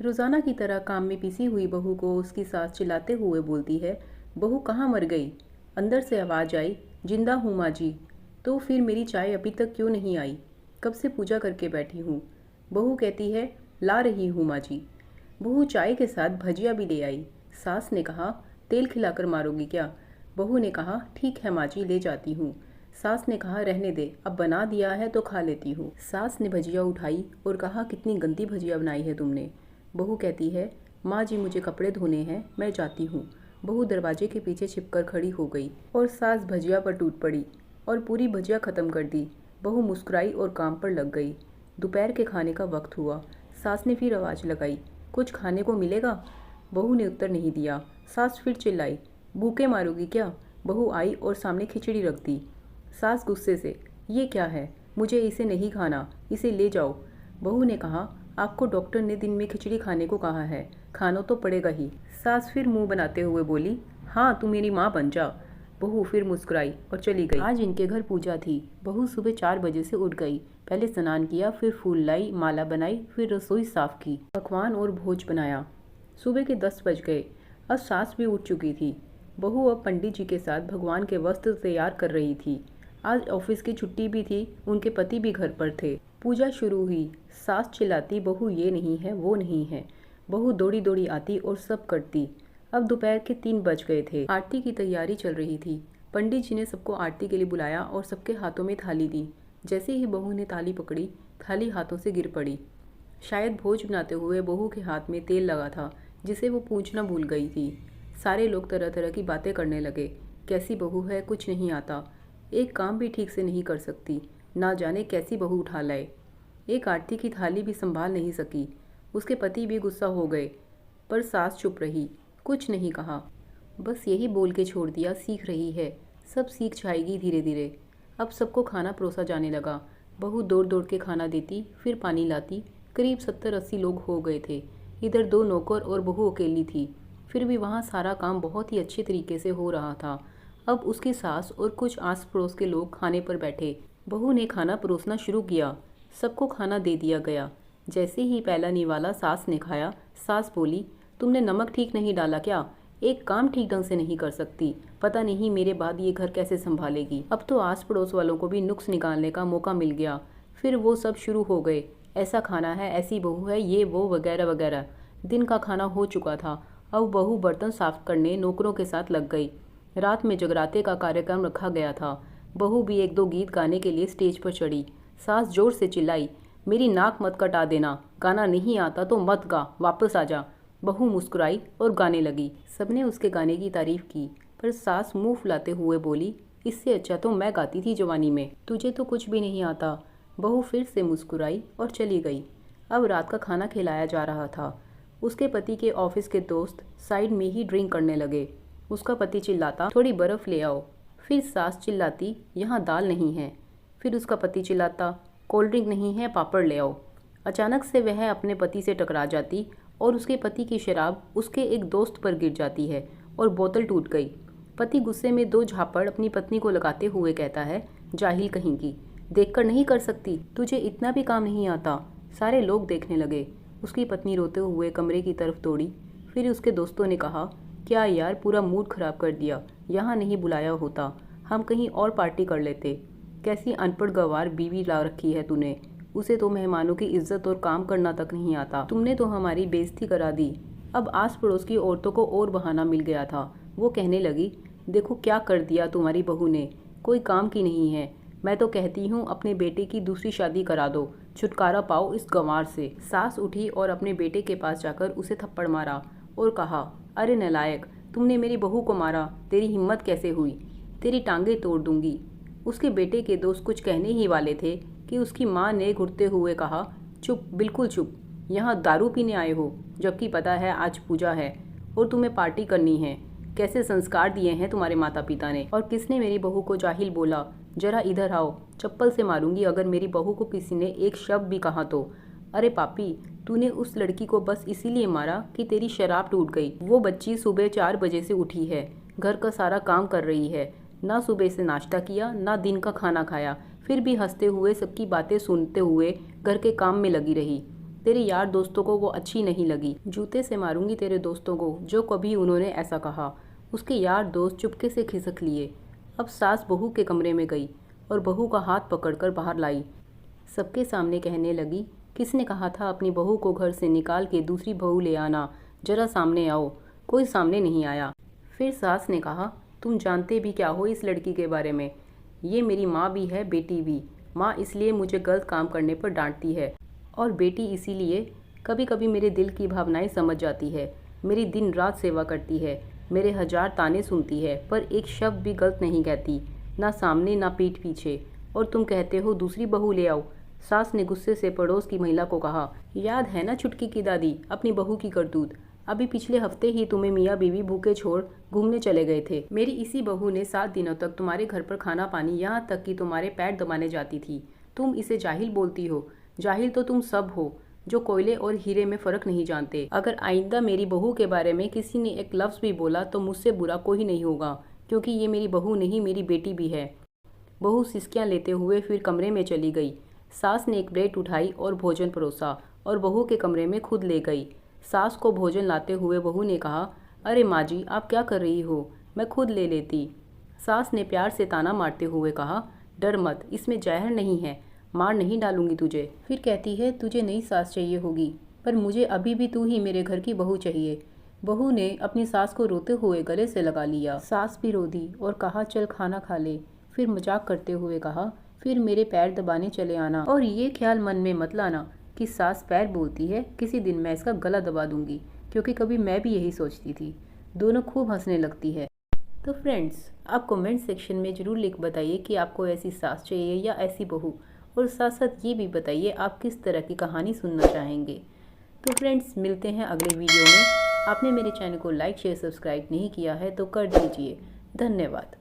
रोजाना की तरह काम में पिसी हुई बहू को उसकी सास चिल्लाते हुए बोलती है, बहू कहाँ मर गई? अंदर से आवाज आई, जिंदा हूँ माँ जी। तो फिर मेरी चाय अभी तक क्यों नहीं आई? कब से पूजा करके बैठी हूँ। बहू कहती है, ला रही हूँ माँ जी। बहू चाय के साथ भजिया भी ले आई। सास ने कहा, तेल खिलाकर मारोगी क्या? बहू ने कहा, ठीक है माँ जी, ले जाती हूँ। सास ने कहा, रहने दे, अब बना दिया है तो खा लेती हूँ। सास ने भजिया उठाई और कहा, कितनी गंदी भजिया बनाई है तुमने। बहू कहती है, माँ जी मुझे कपड़े धोने हैं, मैं जाती हूँ। बहू दरवाजे के पीछे छिपकर खड़ी हो गई और सास भजिया पर टूट पड़ी और पूरी भजिया खत्म कर दी। बहू मुस्कुराई और काम पर लग गई। दोपहर के खाने का वक्त हुआ। सास ने फिर आवाज लगाई, कुछ खाने को मिलेगा? बहू ने उत्तर नहीं दिया। सास फिर चिल्लाई, भूखे मारोगी क्या? बहू आई और सामने खिचड़ी रख दी। सास गुस्से से, ये क्या है? मुझे इसे नहीं खाना, इसे ले जाओ। बहू ने कहा, आपको डॉक्टर ने दिन में खिचड़ी खाने को कहा है, खाना तो पड़ेगा ही। सास फिर मुंह बनाते हुए बोली, हाँ तू मेरी माँ बन जा। बहू फिर मुस्कुराई और चली गई। आज इनके घर पूजा थी। बहू सुबह 4 बजे से उठ गई। पहले स्नान किया, फिर फूल लाई, माला बनाई, फिर रसोई साफ की, पकवान और भोज बनाया। सुबह के 10 बज गए। अब सास भी उठ चुकी थी। बहू अब पंडित जी के साथ भगवान के वस्त्र तैयार कर रही थी। आज ऑफिस की छुट्टी भी थी, उनके पति भी घर पर थे। पूजा शुरू हुई। सास चिल्लाती, बहू ये नहीं है, वो नहीं है। बहू दौड़ी दौड़ी आती और सब करती। अब दोपहर के 3 बज गए थे। आरती की तैयारी चल रही थी। पंडित जी ने सबको आरती के लिए बुलाया और सबके हाथों में थाली दी। जैसे ही बहू ने थाली पकड़ी, थाली हाथों से गिर पड़ी। शायद भोज बनाते हुए बहू के हाथ में तेल लगा था, जिसे वो पूछना भूल गई थी। सारे लोग तरह तरह की बातें करने लगे। कैसी बहू है, कुछ नहीं आता, एक काम भी ठीक से नहीं कर सकती, ना जाने कैसी बहू उठा लाए। एक आरती की थाली भी संभाल नहीं सकी। उसके पति भी गुस्सा हो गए, पर सास चुप रही, कुछ नहीं कहा। बस यही बोल के छोड़ दिया, सीख रही है, सब सीख जाएगी धीरे धीरे। अब सबको खाना परोसा जाने लगा। बहू दौड़ दौड़ के खाना देती, फिर पानी लाती। करीब 70-80 लोग हो गए थे। इधर 2 नौकर और बहू अकेली थी। फिर भी वहाँ सारा काम बहुत ही अच्छे तरीके से हो रहा था। अब उसकी सास और कुछ आस पड़ोस के लोग खाने पर बैठे। बहू ने खाना परोसना शुरू किया। सबको खाना दे दिया गया। जैसे ही पहला निवाला सास ने खाया, सास बोली, तुमने नमक ठीक नहीं डाला क्या? एक काम ठीक ढंग से नहीं कर सकती, पता नहीं मेरे बाद ये घर कैसे संभालेगी। अब तो आस पड़ोस वालों को भी नुक्स निकालने का मौका मिल गया। फिर वो सब शुरू हो गए, ऐसा खाना है, ऐसी बहू है, ये वो वगैरह वगैरह। दिन का खाना हो चुका था। अब बहू बर्तन साफ करने नौकरों के साथ लग गई। रात में जगराते का कार्यक्रम रखा गया था। बहू भी 1-2 गीत गाने के लिए स्टेज पर चढ़ी। सास जोर से चिल्लाई, मेरी नाक मत कटा देना, गाना नहीं आता तो मत गा, वापस आ जा। बहू मुस्कुराई और गाने लगी। सबने उसके गाने की तारीफ की, पर सास मुंह फुलाते हुए बोली, इससे अच्छा तो मैं गाती थी जवानी में, तुझे तो कुछ भी नहीं आता। बहू फिर से मुस्कुराई और चली गई। अब रात का खाना खिलाया जा रहा था। उसके पति के ऑफिस के दोस्त साइड में ही ड्रिंक करने लगे। उसका पति चिल्लाता, थोड़ी बर्फ ले आओ। फिर सास चिल्लाती, यहाँ दाल नहीं है। फिर उसका पति चिल्लाता, कोल्ड ड्रिंक नहीं है, पापड़ ले आओ। अचानक से वह अपने पति से टकरा जाती और उसके पति की शराब उसके एक दोस्त पर गिर जाती है और बोतल टूट गई। पति गुस्से में 2 झापड़ अपनी पत्नी को लगाते हुए कहता है, जाहिल कहीं की, देखकर नहीं कर सकती, तुझे इतना भी काम नहीं आता। सारे लोग देखने लगे। उसकी पत्नी रोते हुए कमरे की तरफ दौड़ी। फिर उसके दोस्तों ने कहा, क्या यार, पूरा मूड खराब कर दिया, यहाँ नहीं बुलाया होता, हम कहीं और पार्टी कर लेते। कैसी अनपढ़ गंवार बीवी ला रखी है तूने, उसे तो मेहमानों की इज्जत और काम करना तक नहीं आता। तुमने तो हमारी बेइज्जती करा दी। अब आस पड़ोस की औरतों को और बहाना मिल गया था। वो कहने लगी, देखो क्या कर दिया तुम्हारी बहू ने, कोई काम की नहीं है। मैं तो कहती हूँ अपने बेटे की दूसरी शादी करा दो, छुटकारा पाओ इस गंवार से। सास उठी और अपने बेटे के पास जाकर उसे थप्पड़ मारा और कहा, अरे नालायक, तुमने मेरी बहू को मारा, तेरी हिम्मत कैसे हुई, तेरी टांगें तोड़ दूंगी। उसके बेटे के दोस्त कुछ कहने ही वाले थे कि उसकी माँ ने घुटते हुए कहा, चुप, बिल्कुल चुप, यहाँ दारू पीने आए हो, जबकि पता है आज पूजा है और तुम्हें पार्टी करनी है। कैसे संस्कार दिए हैं तुम्हारे माता पिता ने। और किसने मेरी बहू को जाहिल बोला, जरा इधर आओ, चप्पल से मारूंगी अगर मेरी बहू को किसी ने एक शब्द भी कहा तो। अरे पापी, तूने उस लड़की को बस इसीलिए मारा कि तेरी शराब टूट गई। वो बच्ची सुबह 4 बजे से उठी है, घर का सारा काम कर रही है, ना सुबह से नाश्ता किया, ना दिन का खाना खाया, फिर भी हंसते हुए सबकी बातें सुनते हुए घर के काम में लगी रही। तेरे यार दोस्तों को वो अच्छी नहीं लगी। जूते से मारूंगी तेरे दोस्तों को जो कभी उन्होंने ऐसा कहा। उसके यार दोस्त चुपके से खिसक लिए। अब सास बहू के कमरे में गई और बहू का हाथ पकड़कर बाहर लाई। सबके सामने कहने लगी, किसने कहा था अपनी बहू को घर से निकाल के दूसरी बहू ले आना? जरा सामने आओ। कोई सामने नहीं आया। फिर सास ने कहा, तुम जानते भी क्या हो इस लड़की के बारे में? ये मेरी माँ भी है, बेटी भी। माँ इसलिए मुझे गलत काम करने पर डांटती है और बेटी इसीलिए कभी कभी मेरे दिल की भावनाएं समझ जाती है। मेरी दिन रात सेवा करती है, मेरे 1000 ताने सुनती है, पर एक शब्द भी गलत नहीं कहती, ना सामने ना पीठ पीछे। और तुम कहते हो दूसरी बहू ले आओ। सास ने गुस्से से पड़ोस की महिला को कहा, याद है ना छुटकी की दादी, अपनी बहू की करतूत? अभी पिछले हफ्ते ही तुम्हें मियाँ बीवी भूखे छोड़ घूमने चले गए थे। मेरी इसी बहू ने 7 दिनों तक तुम्हारे घर पर खाना पानी, यहाँ तक कि तुम्हारे पैर दबाने जाती थी। तुम इसे जाहिल बोलती हो। जाहिल तो तुम सब हो जो कोयले और हीरे में फ़र्क नहीं जानते। अगर आइंदा मेरी बहू के बारे में किसी ने एक लफ्ज़ भी बोला तो मुझसे बुरा कोई नहीं होगा, क्योंकि ये मेरी बहू नहीं, मेरी बेटी भी है। बहू सिसकियाँ लेते हुए फिर कमरे में चली गई। सास ने एक प्लेट उठाई और भोजन परोसा और बहू के कमरे में खुद ले गई। सास को भोजन लाते हुए बहू ने कहा, अरे माँ जी, आप क्या कर रही हो? मैं खुद ले लेती। सास ने प्यार से ताना मारते हुए कहा, डर मत, इसमें जहर नहीं है, मार नहीं डालूंगी तुझे। फिर कहती है, तुझे नई सास चाहिए होगी, पर मुझे अभी भी तू ही मेरे घर की बहू चाहिए। बहू ने अपनी सास को रोते हुए गले से लगा लिया। सास भी रो दी और कहा, चल खाना खा ले। फिर मजाक करते हुए कहा, फिर मेरे पैर दबाने चले आना, और ये ख्याल मन में मत लाना कि सास पैर बोलती है, किसी दिन मैं इसका गला दबा दूंगी, क्योंकि कभी मैं भी यही सोचती थी। दोनों खूब हंसने लगती है। तो फ्रेंड्स, आप कमेंट सेक्शन में ज़रूर लिख बताइए कि आपको ऐसी सास चाहिए या ऐसी बहू, और साथ साथ ये भी बताइए आप किस तरह की कहानी सुनना चाहेंगे। तो फ्रेंड्स, मिलते हैं अगले वीडियो में। आपने मेरे चैनल को लाइक शेयर सब्सक्राइब नहीं किया है तो कर दीजिए। धन्यवाद।